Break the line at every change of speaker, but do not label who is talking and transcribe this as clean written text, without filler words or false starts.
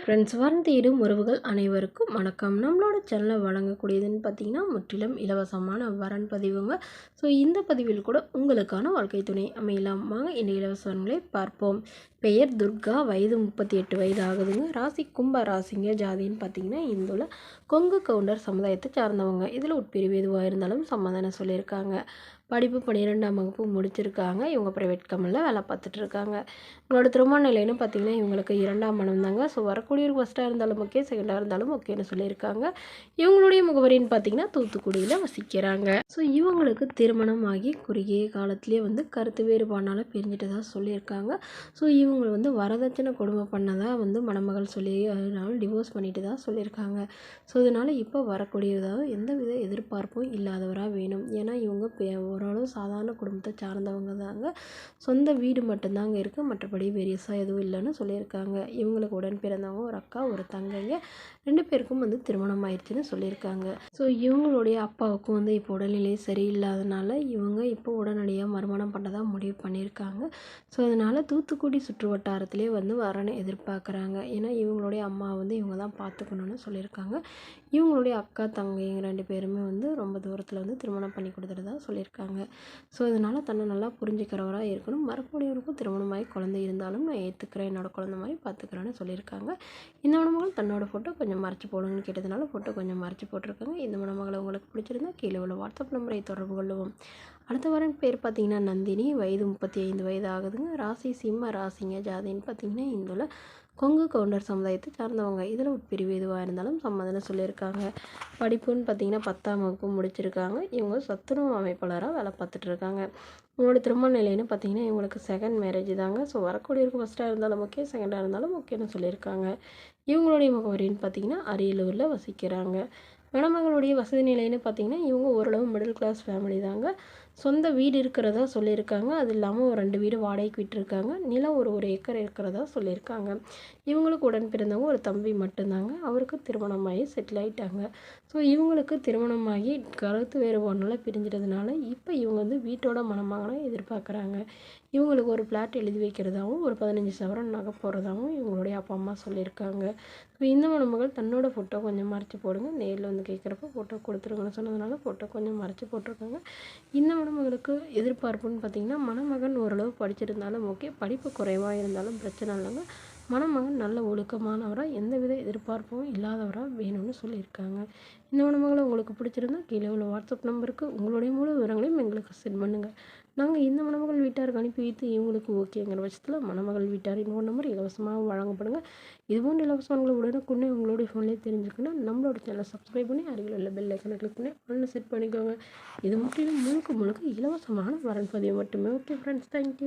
Friends, வரன் தேடும் உறவுகள் அனைவருக்கும் வணக்கம். நம்மளோட சேனலை வழங்கக்கூடியதுன்னு பார்த்தீங்கன்னா முற்றிலும் இலவசமான வரன் பதிவுங்க. ஸோ இந்த பதிவில் கூட உங்களுக்கான வாழ்க்கை துணை அமையலாம். வாங்க இந்த இலவச வரன்களை பார்ப்போம். பெயர் துர்கா, வயது 38 வயது ஆகுதுங்க. ராசி கும்ப ராசிங்க. ஜாதின்னு பார்த்தீங்கன்னா இந்துல கொங்கு கவுண்டர் சமுதாயத்தை சார்ந்தவங்க. இதில் உட்பிரிவு எதுவாக இருந்தாலும் சமாதானம் சொல்லியிருக்காங்க. படிப்பு 12ஆம் வகுப்பு முடிச்சிருக்காங்க. இவங்க ப்ரைவேட் கம்பெனியில் வேலை பார்த்துட்டு இருக்காங்க. இவங்களோட திருமண நிலைன்னு பார்த்தீங்கன்னா இவங்களுக்கு 2ஆம் மனம் தாங்க. ஸோ வரக்கூடியவருக்கு ஃபஸ்ட்டாக இருந்தாலும் ஓகே, செகண்டாக இருந்தாலும் ஓகேன்னு சொல்லியிருக்காங்க. இவங்களுடைய முகவரின்னு பார்த்தீங்கன்னா தூத்துக்குடியில் வசிக்கிறாங்க. ஸோ இவங்களுக்கு திருமணம் ஆகி குறுகிய காலத்திலே கருத்து வேறுபாடுனால பிரிஞ்சுட்டு தான் சொல்லியிருக்காங்க. ஸோ இவங்க வரதட்சணை கொடுமை பண்ணதாக மணமகள் சொல்லி அதனால டிவோர்ஸ் பண்ணிட்டு தான் சொல்லியிருக்காங்க. ஸோ இதனால் இப்போ வரக்கூடியதாக எந்தவித எதிர்பார்ப்பும் இல்லாதவராக வேணும். ஏன்னா இவங்க ஓரளவு சாதாரண குடும்பத்தை சார்ந்தவங்க தாங்க. சொந்த வீடு மட்டும்தாங்க இருக்குது, மற்றபடி பெரியசாக எதுவும் இல்லைன்னு சொல்லியிருக்காங்க. இவங்களுக்கு உடன் பிறந்தவங்க ஒரு அக்கா, ஒரு தங்கைங்க, 2 பேருக்கும் திருமணம் ஆயிடுச்சுன்னு சொல்லியிருக்காங்க. ஸோ இவங்களுடைய அப்பாவுக்கும் இப்போ உடல்நிலை சரியில்லாதனால இவங்க இப்போ உடனடியாக மறுமணம் பண்ணதாக முடிவு பண்ணியிருக்காங்க. ஸோ அதனால் தூத்துக்குடி சுற்று வட்டாரத்திலே வரனை எதிர்பார்க்குறாங்க. ஏன்னா இவங்களுடைய அம்மா இவங்க தான் பார்த்துக்கணுன்னு சொல்லியிருக்காங்க. இவங்களுடைய அக்கா, தங்கைங்க 2 பேருமே ரொம்ப தூரத்தில் திருமணம் பண்ணி கொடுத்துட்டதா சொல்லியிருக்காங்க. ஸோ அதனால் தன்னை நல்லா புரிஞ்சுக்கிறவராக இருக்கணும். வரக்கூடியவருக்கும் திருமணமாகி குழந்தை இருந்தாலும் நான் ஏற்றுக்கிறேன், என்னோடய குழந்தை மாதிரி பார்த்துக்கிறேன்னு சொல்லியிருக்காங்க. இந்த மணமகள் தன்னோட ஃபோட்டோ கொஞ்சம் மறைச்சி போடுங்கன்னு கேட்டதுனால ஃபோட்டோ கொஞ்சம் மறைச்சி போட்டிருக்காங்க. இந்த மணமகளை உங்களுக்கு பிடிச்சிருந்தா கீழே உள்ள வாட்ஸ்அப் நம்பரை தொடர்பு கொள்ளுவோம். அடுத்த வரன் பேர் பார்த்தீங்கன்னா நந்தினி, வயது 35 வயது ஆகுதுங்க. ராசி சிம்ம ராசிங்க. ஜாதின்னு பார்த்தீங்கன்னா இந்துல கொங்கு கவுண்டர் சமுதாயத்தை சார்ந்தவங்க. இதில் உட்பிரிவு எதுவாக இருந்தாலும் சம்மதம் சொல்லியிருக்காங்க. படிப்புன்னு பார்த்தீங்கன்னா 10ஆம் வகுப்பு முடிச்சிருக்காங்க. இவங்க சத்துணவு அமைப்பாளராக வேலை பார்த்துட்டு இருக்காங்க. இவங்களோட திருமண நிலைன்னு பார்த்தீங்கன்னா இவங்களுக்கு செகண்ட் மேரேஜ் தாங்க. ஸோ வரக்கூடியவருக்கு ஃபஸ்ட்டாக இருந்தாலும் ஓகே, செகண்டாக இருந்தாலும் ஓகேன்னு சொல்லியிருக்காங்க. இவங்களுடைய முகவரின்னு பார்த்தீங்கன்னா அரியலூரில் வசிக்கிறாங்க. மணமகளுடைய வசதி நிலைன்னு பார்த்தீங்கன்னா இவங்க ஓரளவு மிடில் கிளாஸ் ஃபேமிலி தாங்க. சொந்த வீடு இருக்கிறதா சொல்லியிருக்காங்க. அது இல்லாமல் ஒரு 2 வீடு வாடகைக்கு விட்டுருக்காங்க. நிலம் ஒரு ஏக்கர் இருக்கிறதா சொல்லியிருக்காங்க. இவங்களுக்கு உடன் பிறந்தவங்க ஒரு தம்பி மட்டும்தாங்க. அவருக்கு திருமணமாகி செட்டில் ஆகிட்டாங்க. ஸோ இவங்களுக்கு திருமணமாகி கருத்து வேறுபாடுனால பிரிஞ்சிட்டதுனால இப்போ இவங்க வீட்டோட மணமகனை எதிர்பார்க்குறாங்க. இவங்களுக்கு ஒரு பிளாட் எழுதி வைக்கிறதாகவும் ஒரு 15 சவரன் நகை போடுறதாகவும் இவங்களுடைய அப்பா அம்மா சொல்லியிருக்காங்க. ஸோ இந்த மணமகள் தன்னோட ஃபோட்டோ கொஞ்சம் மறைச்சி போடுங்க, நேரில் கேட்குறப்ப ஃபோட்டோ கொடுத்துருங்கன்னு சொன்னதுனால ஃபோட்டோ கொஞ்சம் மறைச்சி போட்டிருக்காங்க. இந்த மணமகளுக்கு எதிர்பார்ப்புன்னு பார்த்திங்கன்னா மணமகன் ஓரளவு படிச்சிருந்தாலும் ஓகே, படிப்பு குறைவாக இருந்தாலும் பிரச்சனை இல்லைங்க. மணமகன் நல்ல ஒழுக்கமானவராக, எந்தவித எதிர்பார்ப்பும் இல்லாதவராக வேணும்னு சொல்லியிருக்காங்க. இந்த மணமகளை உங்களுக்கு பிடிச்சிருந்தா கீழே உள்ள வாட்ஸ்அப் நம்பருக்கு உங்களுடைய முழு விவரங்களையும் எங்களுக்கு சென்ட் பண்ணுங்கள். நாங்கள் இந்த மணமகள் வீட்டாருக்கு அனுப்பி வைத்து இவங்களுக்கு ஓகேங்கிற பட்சத்தில் மணமகள் வீட்டாரின் ஃபோன் நம்பர் இலவசமாக வழங்கப்படுங்க. இதுபோன்ற இலவசங்களை உடனுக்குடனே உங்களுடைய ஃபோன்லேயே தெரிஞ்சுக்கணும். நம்மளோட சேனலை சப்ஸ்கிரைப் பண்ணி அருகில் உள்ள பெல் ஐக்கனை கிளிக் பண்ணி ஆன்லைன் செட் பண்ணிக்கோங்க. இது முற்றிலும் முழுக்க இலவசமான வரன் பதிவு மட்டுமே. Okay friends, thank you.